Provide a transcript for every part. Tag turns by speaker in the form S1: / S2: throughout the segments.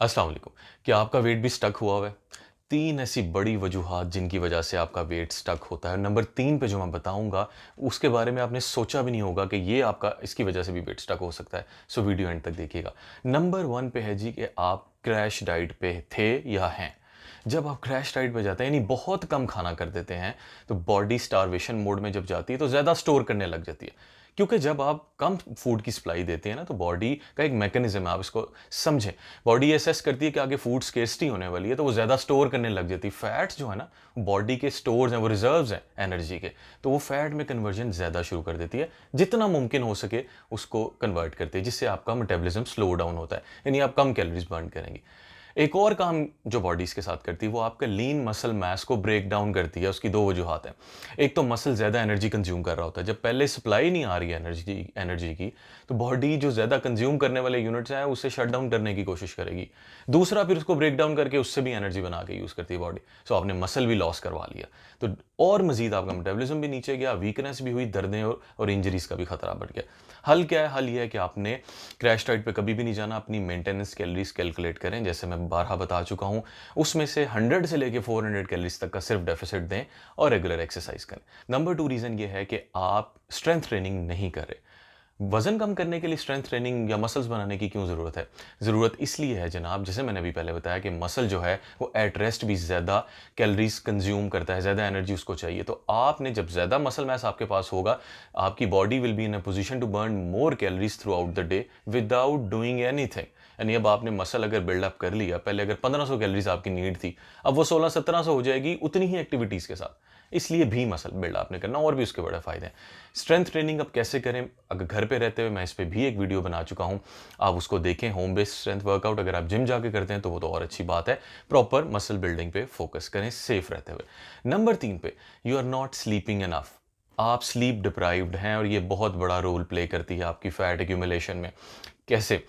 S1: अस्सलाम वालेकुम। क्या आपका वेट भी स्टक हुआ है? 3 ऐसी बड़ी वजूहात जिनकी वजह से आपका वेट स्टक होता है। नंबर 3 पे जो मैं बताऊँगा, उसके बारे में आपने सोचा भी नहीं होगा कि ये आपका इसकी वजह से भी वेट स्टक हो सकता है। सो वीडियो एंड तक देखिएगा। नंबर 1 पे है जी कि आप क्रैश डाइट पे थे या हैं। जब आप क्रैश डाइट पे जाते हैं यानी बहुत कम खाना कर देते हैं, तो बॉडी स्टारवेशन मोड में जब जाती है तो ज़्यादा स्टोर करने लग जाती है। क्योंकि जब आप कम फूड की सप्लाई देते हैं ना, तो बॉडी का एक मैकेनिज़्म है, आप इसको समझें। बॉडी असेस करती है कि आगे फूड स्केर्सिटी होने वाली है, तो वो ज़्यादा स्टोर करने लग जाती है। फैट्स जो है ना, बॉडी के स्टोर्स हैं, वो रिजर्व्स हैं एनर्जी के, तो वो फैट में कन्वर्जन ज़्यादा शुरू कर देती है। जितना मुमकिन हो सके उसको कन्वर्ट करती है, जिससे आपका मेटाबॉलिज्म स्लो डाउन होता है, यानी आप कम कैलोरीज बर्न करेंगे। एक और काम जो बॉडी इसके साथ करती है, वो आपका लीन मसल मास को ब्रेक डाउन करती है। उसकी दो वजूहत हैं। एक तो मसल ज़्यादा एनर्जी कंज्यूम कर रहा होता है। जब पहले सप्लाई नहीं आ रही है एनर्जी की, तो बॉडी जो ज़्यादा कंज्यूम करने वाले यूनिट्स हैं, उसे शट डाउन करने की कोशिश करेगी। दूसरा, फिर उसको ब्रेक डाउन करके उससे भी एनर्जी बना के यूज़ करती है बॉडी। सो आपने मसल भी लॉस करवा लिया। तो और मज़ीद आपका मेटाबॉलिज्म भी नीचे गया, वीकनेस भी हुई, दर्दें और इंजरीज़ का भी खतरा बढ़ गया। हल क्या है? हल ये है कि आपने क्रैश डाइट पे कभी भी नहीं जाना। अपनी मेंटेनेंस कैलोरीज कैलकुलेट करें, जैसे मैं बारहा बता चुका हूँ। उसमें से 100 से लेके 400 कैलोरीज तक का सिर्फ डेफिसिट दें और रेगुलर एक्सरसाइज करें। नंबर 2 रीज़न ये है कि आप स्ट्रेंथ ट्रेनिंग नहीं कर रहे। वज़न कम करने के लिए स्ट्रेंथ ट्रेनिंग या मसल्स बनाने की क्यों ज़रूरत है? ज़रूरत इसलिए है जनाब, जैसे मैंने अभी पहले बताया कि मसल जो है वो एट रेस्ट भी ज़्यादा कैलोरीज़ कंज़्यूम करता है, ज़्यादा एनर्जी उसको चाहिए। तो आपने जब ज़्यादा मसल मास आपके पास होगा, आपकी body will be in a position to burn more calories throughout the day without doing anything. यानी अब आपने मसल अगर बिल्डअप कर लिया, पहले अगर 1500 कैलोरीज़ आपकी नीड थी, अब वो 1600-1700 हो जाएगी उतनी ही एक्टिविटीज़ के साथ। इसलिए भी मसल बिल्ड आपने करना, और भी उसके बड़े फ़ायदे हैं। स्ट्रेंथ ट्रेनिंग अब कैसे करें? अगर घर पे रहते हुए, मैं इस पे भी एक वीडियो बना चुका हूँ, आप उसको देखें। Home based strength workout. अगर आप जिम जाके करते हैं तो वो तो और अच्छी बात है। प्रॉपर मसल बिल्डिंग पे फोकस करें सेफ रहते हुए। नंबर 3 पे, you are not sleeping enough. आप स्लीप डिप्राइव्ड हैं, और ये बहुत बड़ा रोल प्ले करती है आपकी फैट एक्यूमुलेशन में। कैसे?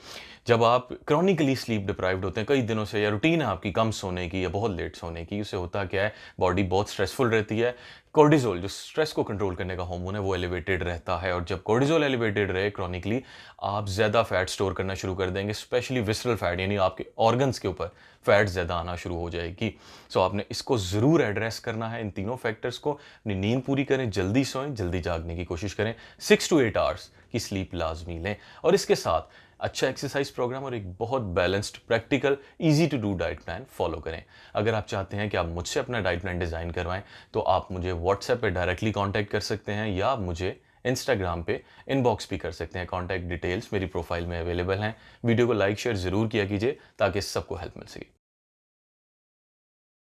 S1: जब आप क्रॉनिकली स्लीप डिप्राइव्ड होते हैं कई दिनों से, या रूटीन है आपकी कम सोने की या बहुत लेट सोने की, उससे होता क्या है, बॉडी बहुत स्ट्रेसफुल रहती है। कोर्टिसोल जो स्ट्रेस को कंट्रोल करने का हार्मोन है, वो एलिवेटेड रहता है, और जब कोर्टिसोल एलिवेटेड रहे क्रॉनिकली, आप ज़्यादा फैट स्टोर करना शुरू कर देंगे, स्पेशली विसरल फैट, यानी आपके ऑर्गन्स के ऊपर फैट ज़्यादा आना शुरू हो जाएगी। सो आपने इसको ज़रूर एड्रेस करना है, इन तीनों फैक्टर्स को। अपनी नींद पूरी करें, जल्दी सोएं, जल्दी जागने की कोशिश करें। 6 टू 8 आवर्स की स्लीप लाजमी लें, और इसके साथ अच्छा एक्सरसाइज प्रोग्राम और एक बहुत balanced, practical, easy to do diet plan follow करें। अगर आप चाहते हैं कि आप मुझसे अपना डाइट प्लान डिज़ाइन करवाएं, तो आप मुझे व्हाट्सएप पे डायरेक्टली कांटेक्ट कर सकते हैं, या आप मुझे इंस्टाग्राम पे इनबॉक्स भी कर सकते हैं। कांटेक्ट डिटेल्स मेरी प्रोफाइल में अवेलेबल हैं। वीडियो को लाइक शेयर ज़रूर किया कीजिए, ताकि सबको हेल्प मिल सके।